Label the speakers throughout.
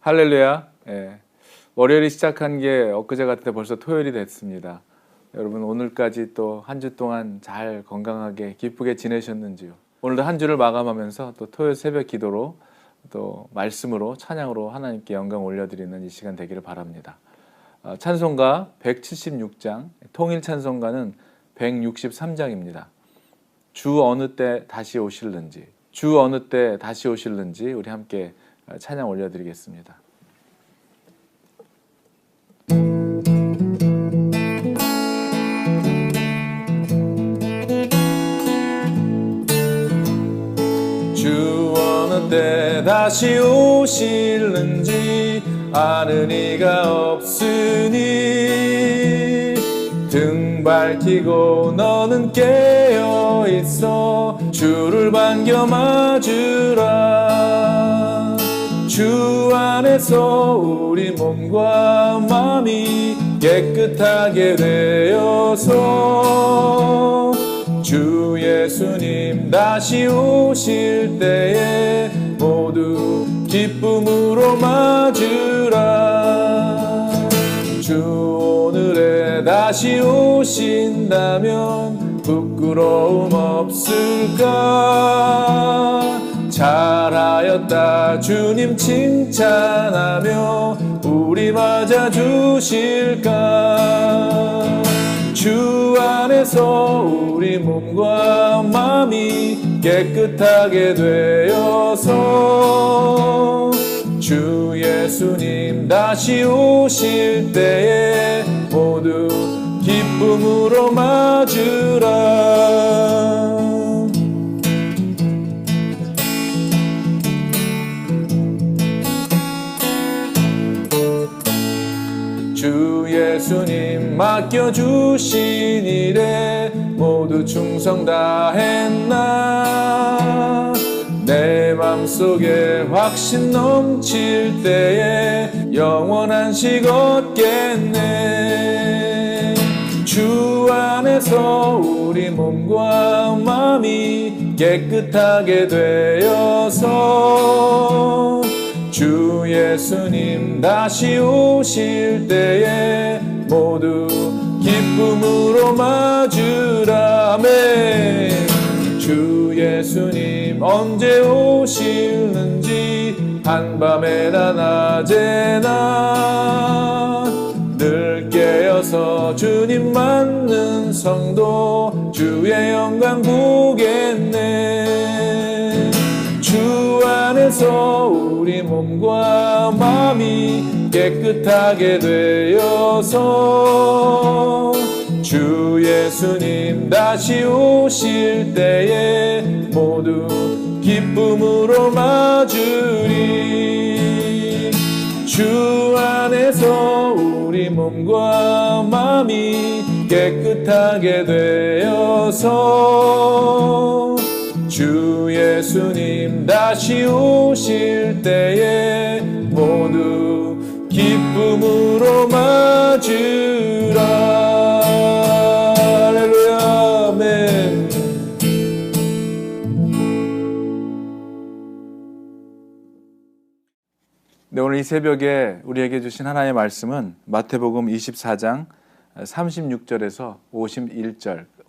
Speaker 1: 할렐루야. 예. 월요일이 시작한 게 엊그제 같은데 벌써 토요일이 됐습니다. 여러분 오늘까지 또 한 주 동안 잘 건강하게 기쁘게 지내셨는지요? 오늘도 한 주를 마감하면서 또 토요일 새벽 기도로 또 말씀으로 찬양으로 하나님께 영광 올려드리는 이 시간 되기를 바랍니다. 찬송가 176장, 통일 찬송가는 163장입니다. 주 어느 때 다시 오실는지, 주 어느 때 다시 오실는지 우리 함께 찬양 올려드리겠습니다. 주 어느 때 다시 오실는지 아는 이가 없으니 등 밝히고 너는 깨어 있어 주를 반겨 맞으라. 주 안에서 우리 몸과 마음이 깨끗하게 되어서 주 예수님 다시 오실 때에 모두 기쁨으로 맞으라. 주 오늘에 다시 오신다면 부끄러움 없을까? 잘하였다 주님 칭찬하며 우리 맞아 주실까? 주 안에서 우리 몸과 마음이 깨끗하게 되어서 주 예수님 다시 오실 때에 모두 기쁨으로 맞으라. 주 예수님 맡겨주신 일에 모두 충성 다했나? 내 맘속에 확신 넘칠 때에 영원한 식 얻겠네. 주 안에서 우리 몸과 마음이 깨끗하게 되어서 주 예수님 다시 오실 때에 모두 기쁨으로 맞으라. 아멘. 주 예수님 언제 오실는지 한밤에나 낮에나 늘 깨어서 주님 맞는 성도 주의 영광 보겠네. 주 안에서 우리 몸과 마음이 깨끗하게 되어서 주 예수님 다시 오실 때에 모두 기쁨으로 맞으리. 주 안에서 우리 몸과 마음이 깨끗하게 되어서 주 예수님 다시 오실 때에 모두 기쁨으로 맞으라. 할렐루야. 아멘. 네, 오늘 이 새벽에 우리에게 주신 하나님의 말씀은 마태복음 24장 36절에서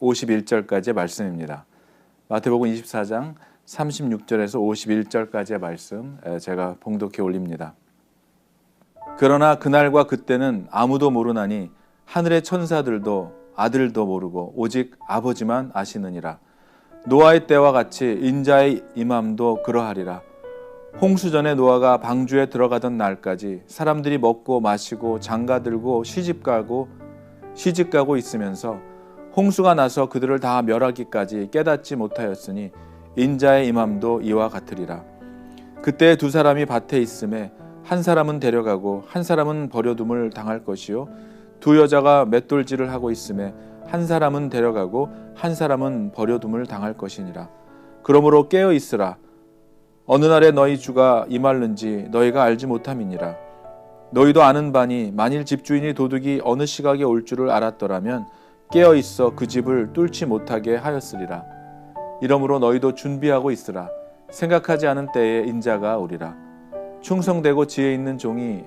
Speaker 1: 51절까지의 말씀입니다. 마태복음 24장 36절에서 51절까지의 말씀 제가 봉독해 올립니다. 그러나 그날과 그때는 아무도 모르나니 하늘의 천사들도 아들도 모르고 오직 아버지만 아시느니라. 노아의 때와 같이 인자의 임함도 그러하리라. 홍수전에 노아가 방주에 들어가던 날까지 사람들이 먹고 마시고 장가들고 시집가고 있으면서 홍수가 나서 그들을 다 멸하기까지 깨닫지 못하였으니 인자의 임함도 이와 같으리라. 그때 두 사람이 밭에 있음에 한 사람은 데려가고 한 사람은 버려둠을 당할 것이요 두 여자가 맷돌질을 하고 있음에 한 사람은 데려가고 한 사람은 버려둠을 당할 것이니라. 그러므로 깨어 있으라. 어느 날에 너희 주가 임할는지 너희가 알지 못함이니라. 너희도 아는 바니 만일 집주인이 도둑이 어느 시각에 올 줄을 알았더라면 깨어 있어 그 집을 뚫지 못하게 하였으리라. 이러므로 너희도 준비하고 있으라. 생각하지 않은 때에 인자가 오리라. 충성되고 지혜 있는 종이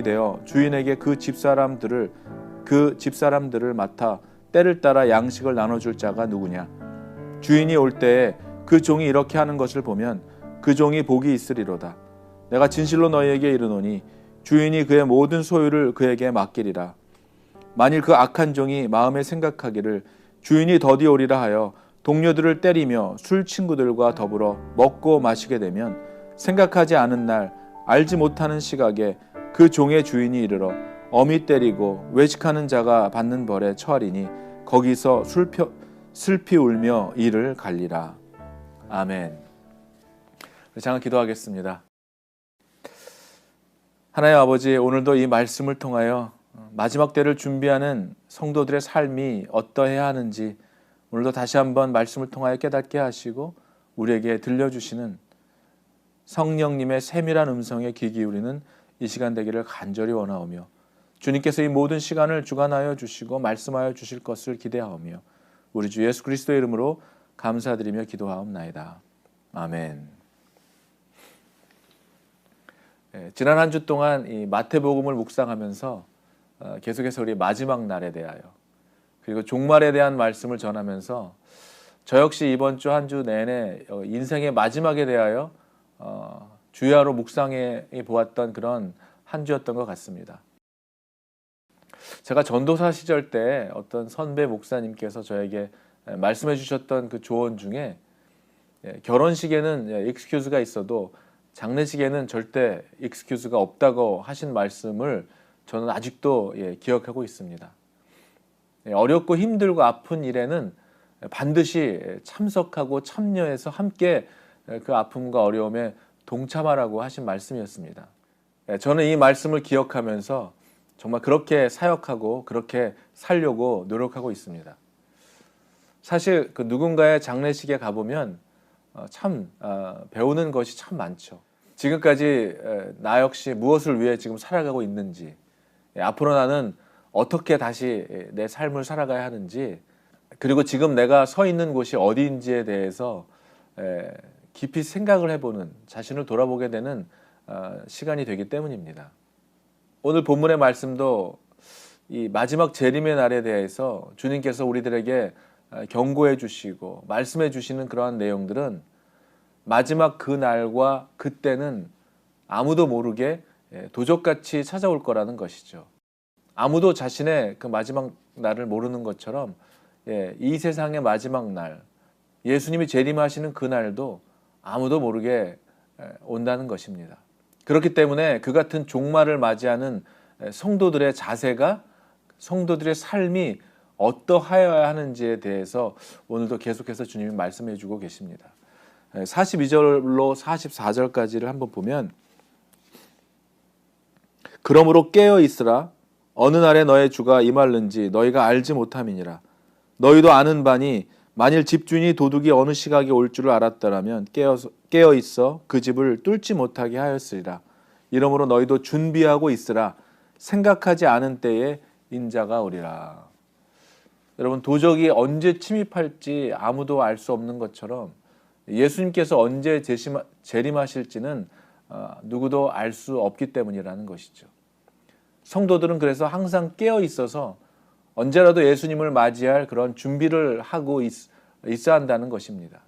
Speaker 1: 되어 주인에게 그 집사람들을 맡아 때를 따라 양식을 나눠줄 자가 누구냐? 주인이 올 때에 그 종이 이렇게 하는 것을 보면 그 종이 복이 있으리로다. 내가 진실로 너희에게 이르노니 주인이 그의 모든 소유를 그에게 맡기리라. 만일 그 악한 종이 마음에 생각하기를 주인이 더디 오리라 하여 동료들을 때리며 술 친구들과 더불어 먹고 마시게 되면 생각하지 않은 날 알지 못하는 시각에 그 종의 주인이 이르러 엄히 때리고 외식하는 자가 받는 벌에 처하리니 거기서 슬피 울며 이를 갈리라. 아멘. 잠깐 기도하겠습니다. 하나님 아버지, 오늘도 이 말씀을 통하여 마지막 때를 준비하는 성도들의 삶이 어떠해야 하는지 오늘도 다시 한번 말씀을 통하여 깨닫게 하시고 우리에게 들려주시는 성령님의 세밀한 음성에 귀 기울이는 이 시간 되기를 간절히 원하오며 주님께서 이 모든 시간을 주관하여 주시고 말씀하여 주실 것을 기대하오며 우리 주 예수 그리스도의 이름으로 감사드리며 기도하옵나이다. 아멘. 지난 한 주 동안 이 마태복음을 묵상하면서 계속해서 우리 마지막 날에 대하여 그리고 종말에 대한 말씀을 전하면서 저 역시 이번 주 한 주 내내 인생의 마지막에 대하여 주야로 묵상해 보았던 그런 한 주였던 것 같습니다. 제가 전도사 시절 때 어떤 선배 목사님께서 저에게 말씀해 주셨던 그 조언 중에 결혼식에는 익스큐즈가 있어도 장례식에는 절대 익스큐즈가 없다고 하신 말씀을 저는 아직도 기억하고 있습니다. 어렵고 힘들고 아픈 일에는 반드시 참석하고 참여해서 함께 그 아픔과 어려움에 동참하라고 하신 말씀이었습니다. 저는 이 말씀을 기억하면서 정말 그렇게 사역하고 그렇게 살려고 노력하고 있습니다. 사실 그 누군가의 장례식에 가보면 참 배우는 것이 참 많죠. 지금까지 나 역시 무엇을 위해 지금 살아가고 있는지, 앞으로 나는 어떻게 다시 내 삶을 살아가야 하는지, 그리고 지금 내가 서 있는 곳이 어디인지에 대해서 깊이 생각을 해보는, 자신을 돌아보게 되는 시간이 되기 때문입니다. 오늘 본문의 말씀도 이 마지막 재림의 날에 대해서 주님께서 우리들에게 경고해 주시고 말씀해 주시는 그러한 내용들은 마지막 그 날과 그때는 아무도 모르게 도적같이 찾아올 거라는 것이죠. 아무도 자신의 그 마지막 날을 모르는 것처럼 이 세상의 마지막 날, 예수님이 재림하시는 그 날도 아무도 모르게 온다는 것입니다. 그렇기 때문에 그 같은 종말을 맞이하는 성도들의 자세가, 성도들의 삶이 어떠하여야 하는지에 대해서 오늘도 계속해서 주님이 말씀해 주고 계십니다. 42절로 44절까지를 한번 보면, 그러므로 깨어 있으라. 어느 날에 너의 주가 임할는지 너희가 알지 못함이니라. 너희도 아는 바니 만일 집주인이 도둑이 어느 시각에 올 줄을 알았더라면 깨어 있어 그 집을 뚫지 못하게 하였으리라. 이러므로 너희도 준비하고 있으라. 생각하지 않은 때에 인자가 오리라. 여러분, 도적이 언제 침입할지 아무도 알 수 없는 것처럼 예수님께서 언제 재림하실지는 누구도 알 수 없기 때문이라는 것이죠. 성도들은 그래서 항상 깨어 있어서 언제라도 예수님을 맞이할 그런 준비를 하고 있어야 한다는 것입니다.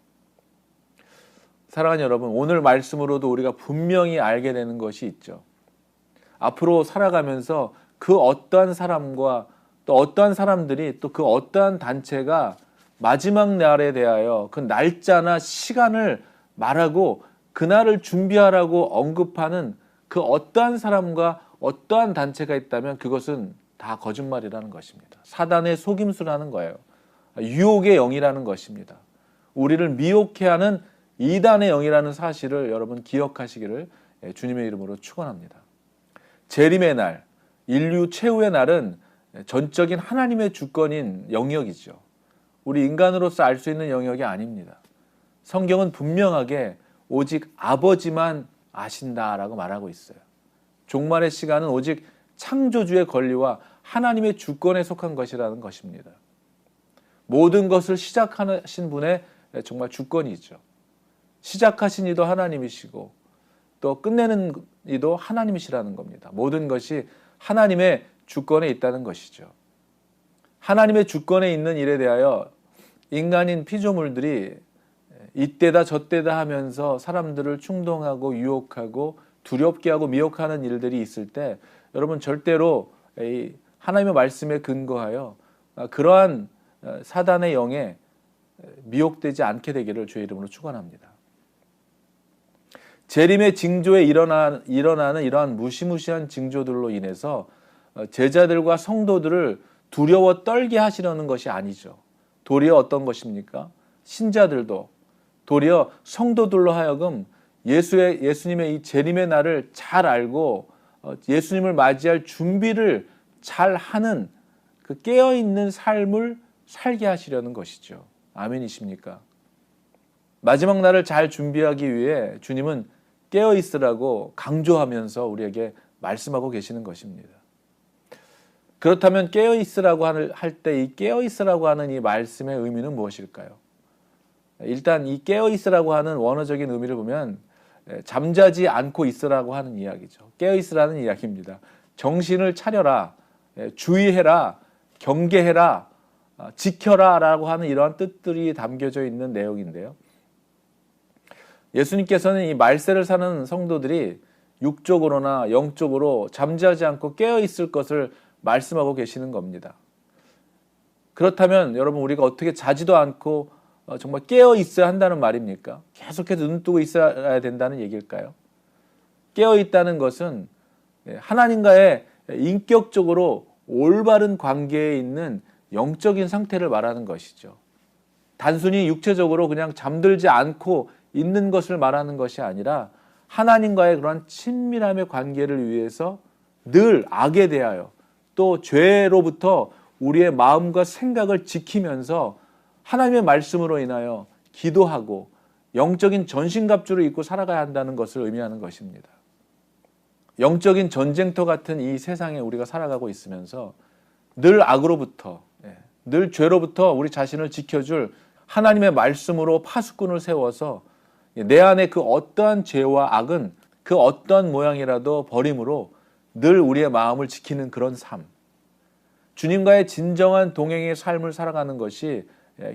Speaker 1: 사랑하는 여러분, 오늘 말씀으로도 우리가 분명히 알게 되는 것이 있죠. 앞으로 살아가면서 그 어떠한 사람과 또 어떠한 사람들이 또 그 어떠한 단체가 마지막 날에 대하여 그 날짜나 시간을 말하고 그날을 준비하라고 언급하는 그 어떠한 사람과 어떠한 단체가 있다면 그것은 다 거짓말이라는 것입니다. 사단의 속임수라는 거예요. 유혹의 영이라는 것입니다. 우리를 미혹해 하는 이단의 영이라는 사실을 여러분 기억하시기를 주님의 이름으로 축원합니다. 재림의 날, 인류 최후의 날은 전적인 하나님의 주권인 영역이죠. 우리 인간으로서 알 수 있는 영역이 아닙니다. 성경은 분명하게 오직 아버지만 아신다라고 말하고 있어요. 종말의 시간은 오직 창조주의 권리와 하나님의 주권에 속한 것이라는 것입니다. 모든 것을 시작하신 분의 정말 주권이죠. 시작하신 이도 하나님이시고 또 끝내는 이도 하나님이시라는 겁니다. 모든 것이 하나님의 주권에 있다는 것이죠. 하나님의 주권에 있는 일에 대하여 인간인 피조물들이 이때다 저때다 하면서 사람들을 충동하고 유혹하고 두렵게 하고 미혹하는 일들이 있을 때 여러분 절대로 하나님의 말씀에 근거하여 그러한 사단의 영에 미혹되지 않게 되기를 주의 이름으로 축원합니다. 재림의 징조에 일어나는 이러한 무시무시한 징조들로 인해서 제자들과 성도들을 두려워 떨게 하시려는 것이 아니죠. 도리어 어떤 것입니까? 신자들도 도리어 성도들로 하여금 예수님의 이 재림의 날을 잘 알고 예수님을 맞이할 준비를 잘 하는 그 깨어있는 삶을 살게 하시려는 것이죠. 아멘이십니까? 마지막 날을 잘 준비하기 위해 주님은 깨어있으라고 강조하면서 우리에게 말씀하고 계시는 것입니다. 그렇다면 깨어있으라고 할 때 이 깨어있으라고 하는 이 말씀의 의미는 무엇일까요? 일단 이 깨어있으라고 하는 원어적인 의미를 보면 잠자지 않고 있으라고 하는 이야기죠. 깨어있으라는 이야기입니다. 정신을 차려라, 주의해라, 경계해라, 지켜라 라고 하는 이러한 뜻들이 담겨져 있는 내용인데요. 예수님께서는 이 말세를 사는 성도들이 육적으로나 영적으로 잠자지 않고 깨어있을 것을 말씀하고 계시는 겁니다. 그렇다면 여러분 우리가 어떻게 자지도 않고 정말 깨어 있어야 한다는 말입니까? 계속해서 눈 뜨고 있어야 된다는 얘기일까요? 깨어 있다는 것은 하나님과의 인격적으로 올바른 관계에 있는 영적인 상태를 말하는 것이죠. 단순히 육체적으로 그냥 잠들지 않고 있는 것을 말하는 것이 아니라 하나님과의 그런 친밀함의 관계를 위해서 늘 악에 대하여 또 죄로부터 우리의 마음과 생각을 지키면서 하나님의 말씀으로 인하여 기도하고 영적인 전신갑주를 입고 살아가야 한다는 것을 의미하는 것입니다. 영적인 전쟁터 같은 이 세상에 우리가 살아가고 있으면서 늘 악으로부터, 늘 죄로부터 우리 자신을 지켜줄 하나님의 말씀으로 파수꾼을 세워서 내 안에 그 어떠한 죄와 악은 그 어떠한 모양이라도 버림으로 늘 우리의 마음을 지키는 그런 삶. 주님과의 진정한 동행의 삶을 살아가는 것이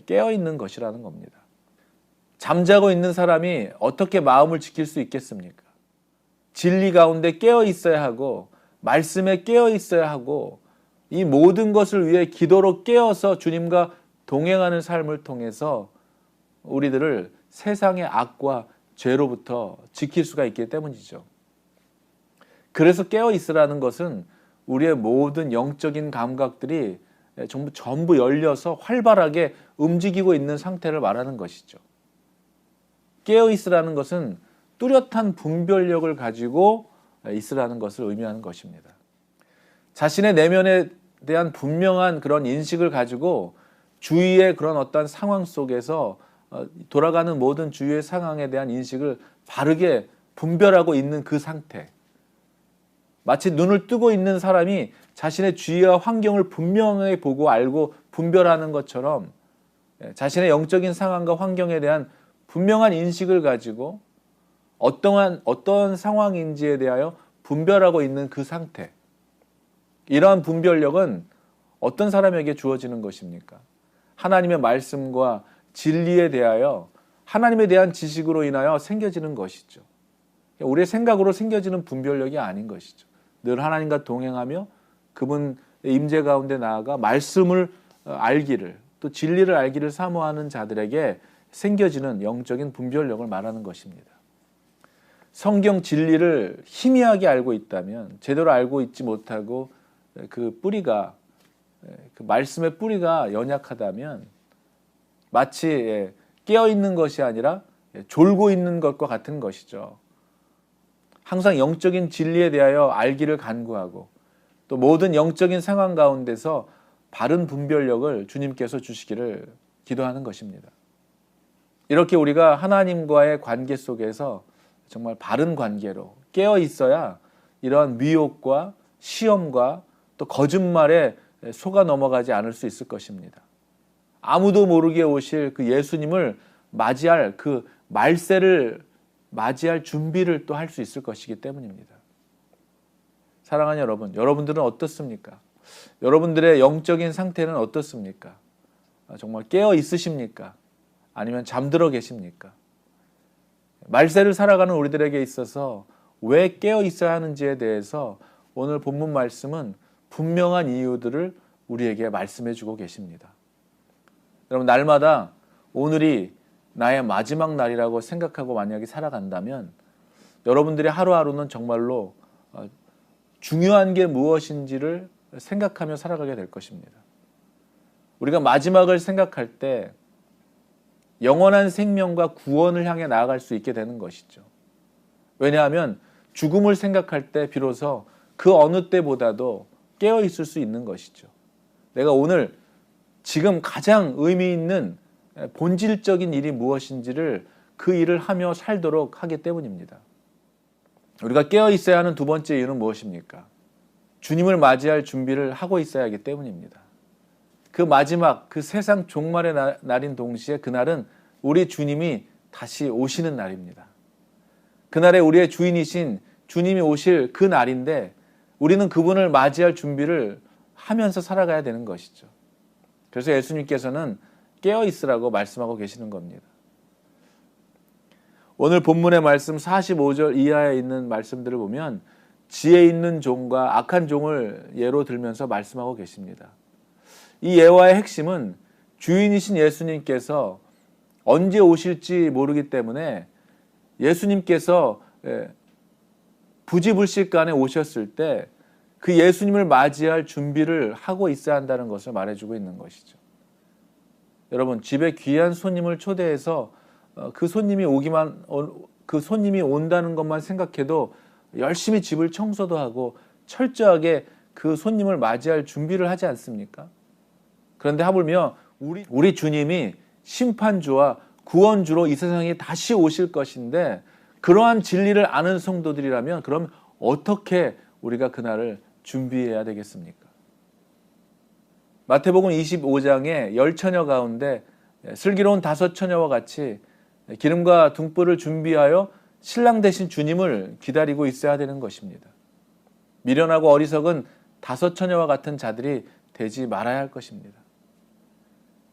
Speaker 1: 깨어있는 것이라는 겁니다. 잠자고 있는 사람이 어떻게 마음을 지킬 수 있겠습니까? 진리 가운데 깨어 있어야 하고 말씀에 깨어 있어야 하고 이 모든 것을 위해 기도로 깨어서 주님과 동행하는 삶을 통해서 우리들을 세상의 악과 죄로부터 지킬 수가 있기 때문이죠. 그래서 깨어 있으라는 것은 우리의 모든 영적인 감각들이 전부 열려서 활발하게 움직이고 있는 상태를 말하는 것이죠. 깨어 있으라는 것은 뚜렷한 분별력을 가지고 있으라는 것을 의미하는 것입니다. 자신의 내면에 대한 분명한 그런 인식을 가지고 주위의 그런 어떤 상황 속에서 돌아가는 모든 주위의 상황에 대한 인식을 바르게 분별하고 있는 그 상태. 마치 눈을 뜨고 있는 사람이 자신의 주위와 환경을 분명하게 보고 알고 분별하는 것처럼 자신의 영적인 상황과 환경에 대한 분명한 인식을 가지고 어떠한 상황인지에 대하여 분별하고 있는 그 상태. 이러한 분별력은 어떤 사람에게 주어지는 것입니까? 하나님의 말씀과 진리에 대하여 하나님에 대한 지식으로 인하여 생겨지는 것이죠. 우리의 생각으로 생겨지는 분별력이 아닌 것이죠. 늘 하나님과 동행하며 그분의 임재 가운데 나아가 말씀을 알기를 또 진리를 알기를 사모하는 자들에게 생겨지는 영적인 분별력을 말하는 것입니다. 성경 진리를 희미하게 알고 있다면 제대로 알고 있지 못하고 그 뿌리가 그 말씀의 뿌리가 연약하다면 마치 깨어있는 것이 아니라 졸고 있는 것과 같은 것이죠. 항상 영적인 진리에 대하여 알기를 간구하고 또 모든 영적인 상황 가운데서 바른 분별력을 주님께서 주시기를 기도하는 것입니다. 이렇게 우리가 하나님과의 관계 속에서 정말 바른 관계로 깨어 있어야 이러한 미혹과 시험과 또 거짓말에 속아 넘어가지 않을 수 있을 것입니다. 아무도 모르게 오실 그 예수님을 맞이할 그 말세를 맞이할 준비를 또 할 수 있을 것이기 때문입니다. 사랑하는 여러분, 여러분들은 어떻습니까? 여러분들의 영적인 상태는 어떻습니까? 정말 깨어 있으십니까? 아니면 잠들어 계십니까? 말세를 살아가는 우리들에게 있어서 왜 깨어 있어야 하는지에 대해서 오늘 본문 말씀은 분명한 이유들을 우리에게 말씀해 주고 계십니다. 여러분, 날마다 오늘이 나의 마지막 날이라고 생각하고 만약에 살아간다면 여러분들의 하루하루는 정말로 중요한 게 무엇인지를 생각하며 살아가게 될 것입니다. 우리가 마지막을 생각할 때 영원한 생명과 구원을 향해 나아갈 수 있게 되는 것이죠. 왜냐하면 죽음을 생각할 때 비로소 그 어느 때보다도 깨어 있을 수 있는 것이죠. 내가 오늘 지금 가장 의미 있는 본질적인 일이 무엇인지를 그 일을 하며 살도록 하기 때문입니다. 우리가 깨어 있어야 하는 두 번째 이유는 무엇입니까? 주님을 맞이할 준비를 하고 있어야 하기 때문입니다. 그 마지막, 그 세상 종말의 날인 동시에 그날은 우리 주님이 다시 오시는 날입니다. 그날에 우리의 주인이신 주님이 오실 그 날인데 우리는 그분을 맞이할 준비를 하면서 살아가야 되는 것이죠. 그래서 예수님께서는 깨어 있으라고 말씀하고 계시는 겁니다. 오늘 본문의 말씀 45절 이하에 있는 말씀들을 보면 지혜 있는 종과 악한 종을 예로 들면서 말씀하고 계십니다. 이 예화의 핵심은 주인이신 예수님께서 언제 오실지 모르기 때문에 예수님께서 부지불식간에 오셨을 때 그 예수님을 맞이할 준비를 하고 있어야 한다는 것을 말해주고 있는 것이죠. 여러분, 집에 귀한 손님을 초대해서 그 손님이 온다는 것만 생각해도 열심히 집을 청소도 하고 철저하게 그 손님을 맞이할 준비를 하지 않습니까? 그런데 하물며 우리 주님이 심판주와 구원주로 이 세상에 다시 오실 것인데 그러한 진리를 아는 성도들이라면 그럼 어떻게 우리가 그날을 준비해야 되겠습니까? 마태복음 25장의 10처녀 가운데 슬기로운 5처녀와 같이 기름과 등불을 준비하여 신랑 되신 주님을 기다리고 있어야 되는 것입니다. 미련하고 어리석은 5처녀와 같은 자들이 되지 말아야 할 것입니다.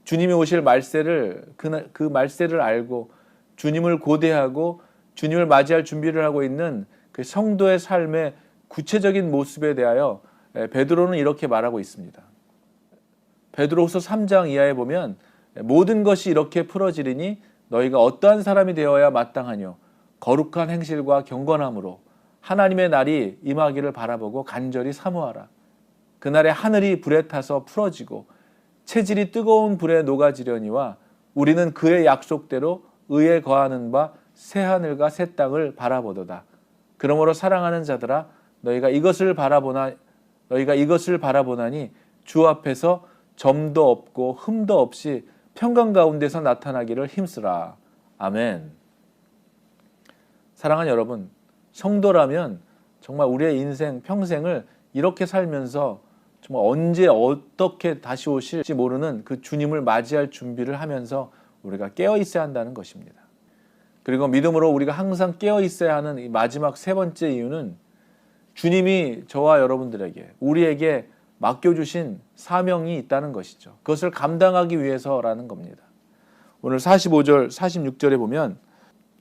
Speaker 1: 주님이 오실 말세를 그 말세를 알고 주님을 고대하고 주님을 맞이할 준비를 하고 있는 그 성도의 삶의 구체적인 모습에 대하여 베드로는 이렇게 말하고 있습니다. 베드로후서 3장 이하에 보면 모든 것이 이렇게 풀어지리니 너희가 어떠한 사람이 되어야 마땅하뇨 거룩한 행실과 경건함으로 하나님의 날이 임하기를 바라보고 간절히 사모하라. 그날에 하늘이 불에 타서 풀어지고 체질이 뜨거운 불에 녹아지려니와 우리는 그의 약속대로 의에 거하는 바 새 하늘과 새 땅을 바라보도다. 그러므로 사랑하는 자들아 너희가 이것을 바라보나니 주 앞에서 점도 없고 흠도 없이 평강 가운데서 나타나기를 힘쓰라. 아멘. 사랑하는 여러분, 성도라면 정말 우리의 인생 평생을 이렇게 살면서 정말 언제 어떻게 다시 오실지 모르는 그 주님을 맞이할 준비를 하면서 우리가 깨어 있어야 한다는 것입니다. 그리고 믿음으로 우리가 항상 깨어 있어야 하는 이 마지막 세 번째 이유는 주님이 저와 여러분들에게 우리에게 맡겨주신 사명이 있다는 것이죠. 그것을 감당하기 위해서라는 겁니다. 오늘 45절 46절에 보면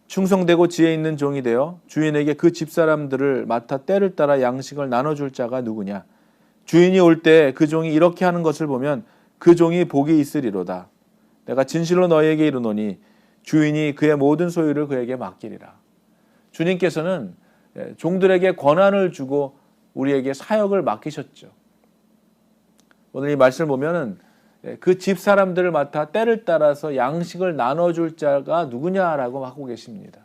Speaker 1: 충성되고 지혜 있는 종이 되어 주인에게 그 집사람들을 맡아 때를 따라 양식을 나눠줄 자가 누구냐. 주인이 올 때 그 종이 이렇게 하는 것을 보면 그 종이 복이 있으리로다. 내가 진실로 너희에게 이르노니 주인이 그의 모든 소유를 그에게 맡기리라. 주님께서는 종들에게 권한을 주고 우리에게 사역을 맡기셨죠. 오늘 이 말씀을 보면은 그 집 사람들을 맡아 때를 따라서 양식을 나눠줄 자가 누구냐라고 하고 계십니다.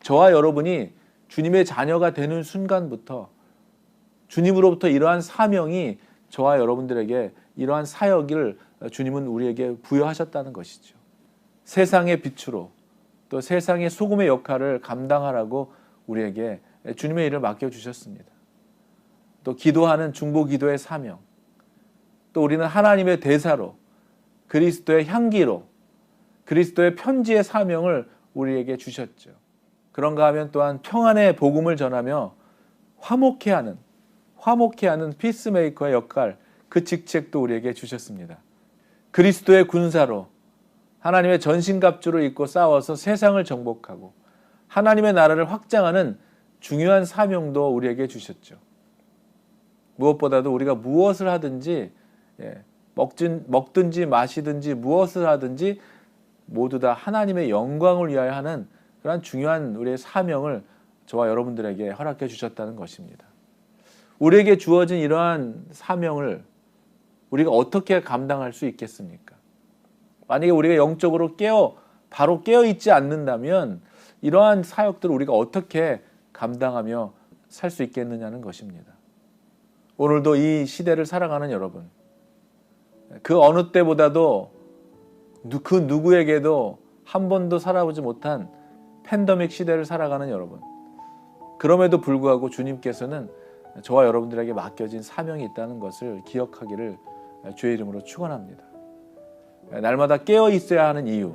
Speaker 1: 저와 여러분이 주님의 자녀가 되는 순간부터 주님으로부터 이러한 사명이 저와 여러분들에게 이러한 사역을 주님은 우리에게 부여하셨다는 것이죠. 세상의 빛으로 또 세상의 소금의 역할을 감당하라고 우리에게 주님의 일을 맡겨주셨습니다. 또 기도하는 중보기도의 사명, 또 우리는 하나님의 대사로 그리스도의 향기로 그리스도의 편지의 사명을 우리에게 주셨죠. 그런가 하면 또한 평안의 복음을 전하며 화목해 하는 피스메이커의 역할, 그 직책도 우리에게 주셨습니다. 그리스도의 군사로 하나님의 전신갑주를 입고 싸워서 세상을 정복하고 하나님의 나라를 확장하는 중요한 사명도 우리에게 주셨죠. 무엇보다도 우리가 무엇을 하든지, 먹든지 마시든지 무엇을 하든지 모두 다 하나님의 영광을 위하여 하는 그런 중요한 우리의 사명을 저와 여러분들에게 허락해 주셨다는 것입니다. 우리에게 주어진 이러한 사명을 우리가 어떻게 감당할 수 있겠습니까? 만약에 우리가 영적으로 바로 깨어있지 않는다면 이러한 사역들을 우리가 어떻게 감당하며 살 수 있겠느냐는 것입니다. 오늘도 이 시대를 살아가는 여러분, 그 어느 때보다도 그 누구에게도 한 번도 살아보지 못한 팬데믹 시대를 살아가는 여러분, 그럼에도 불구하고 주님께서는 저와 여러분들에게 맡겨진 사명이 있다는 것을 기억하기를 주의 이름으로 축원합니다. 날마다 깨어 있어야 하는 이유,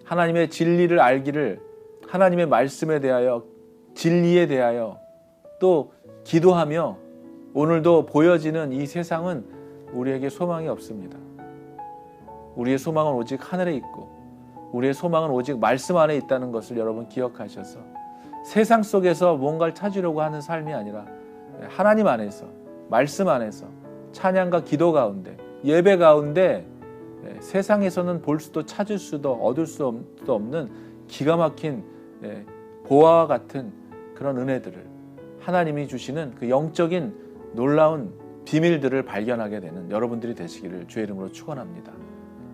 Speaker 1: 하나님의 진리를 알기를, 하나님의 말씀에 대하여, 진리에 대하여 또 기도하며 오늘도 보여지는 이 세상은 우리에게 소망이 없습니다. 우리의 소망은 오직 하늘에 있고 우리의 소망은 오직 말씀 안에 있다는 것을 여러분 기억하셔서 세상 속에서 뭔가를 찾으려고 하는 삶이 아니라 하나님 안에서, 말씀 안에서 찬양과 기도 가운데, 예배 가운데 세상에서는 볼 수도 찾을 수도 얻을 수도 없는 기가 막힌 보화와 같은 그런 은혜들을, 하나님이 주시는 그 영적인 놀라운 비밀들을 발견하게 되는 여러분들이 되시기를 주의 이름으로 축원합니다.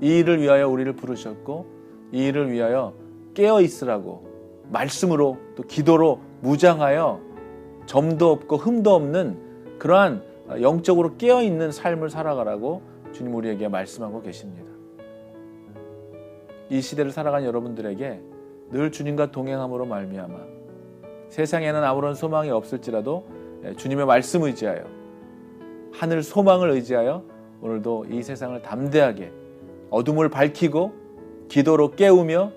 Speaker 1: 이 일을 위하여 우리를 부르셨고 이 일을 위하여 깨어 있으라고 말씀으로 또 기도로 무장하여 점도 없고 흠도 없는 그러한 영적으로 깨어 있는 삶을 살아가라고 주님 우리에게 말씀하고 계십니다. 이 시대를 살아가는 여러분들에게 늘 주님과 동행함으로 말미암아 세상에는 아무런 소망이 없을지라도 주님의 말씀 의지하여, 하늘 소망을 의지하여 오늘도 이 세상을 담대하게 어둠을 밝히고 기도로 깨우며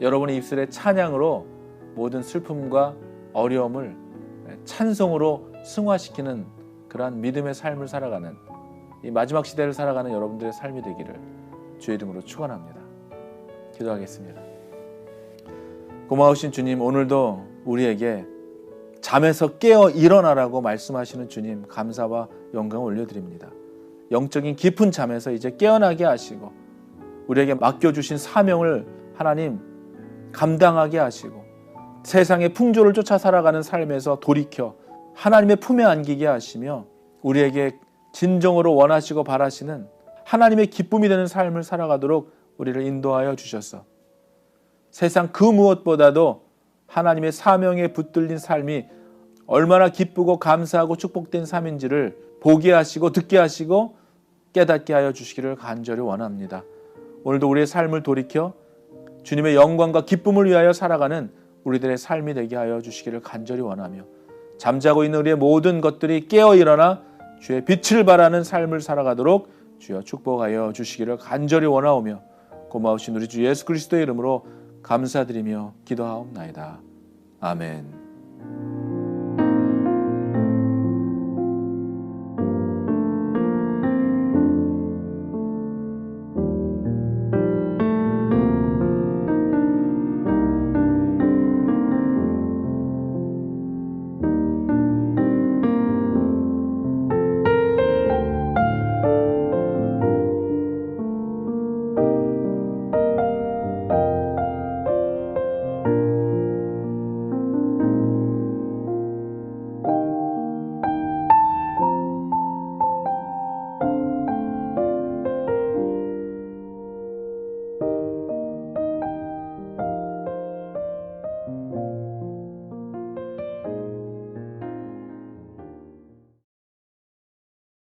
Speaker 1: 여러분의 입술의 찬양으로 모든 슬픔과 어려움을 찬송으로 승화시키는 그러한 믿음의 삶을 살아가는 이 마지막 시대를 살아가는 여러분들의 삶이 되기를 주의 이름으로 축원합니다. 기도하겠습니다. 고마우신 주님, 오늘도 우리에게 잠에서 깨어 일어나라고 말씀하시는 주님, 감사와 영광을 올려드립니다. 영적인 깊은 잠에서 이제 깨어나게 하시고 우리에게 맡겨주신 사명을 하나님 감당하게 하시고 세상의 풍조를 쫓아 살아가는 삶에서 돌이켜 하나님의 품에 안기게 하시며 우리에게 진정으로 원하시고 바라시는 하나님의 기쁨이 되는 삶을 살아가도록 우리를 인도하여 주셔서 세상 그 무엇보다도 하나님의 사명에 붙들린 삶이 얼마나 기쁘고 감사하고 축복된 삶인지를 보게 하시고 듣게 하시고 깨닫게 하여 주시기를 간절히 원합니다. 오늘도 우리의 삶을 돌이켜 주님의 영광과 기쁨을 위하여 살아가는 우리들의 삶이 되게 하여 주시기를 간절히 원하며 잠자고 있는 우리의 모든 것들이 깨어 일어나 주의 빛을 발하는 삶을 살아가도록 주여 축복하여 주시기를 간절히 원하오며 고마우신 우리 주 예수 그리스도의 이름으로 감사드리며 기도하옵나이다. 아멘.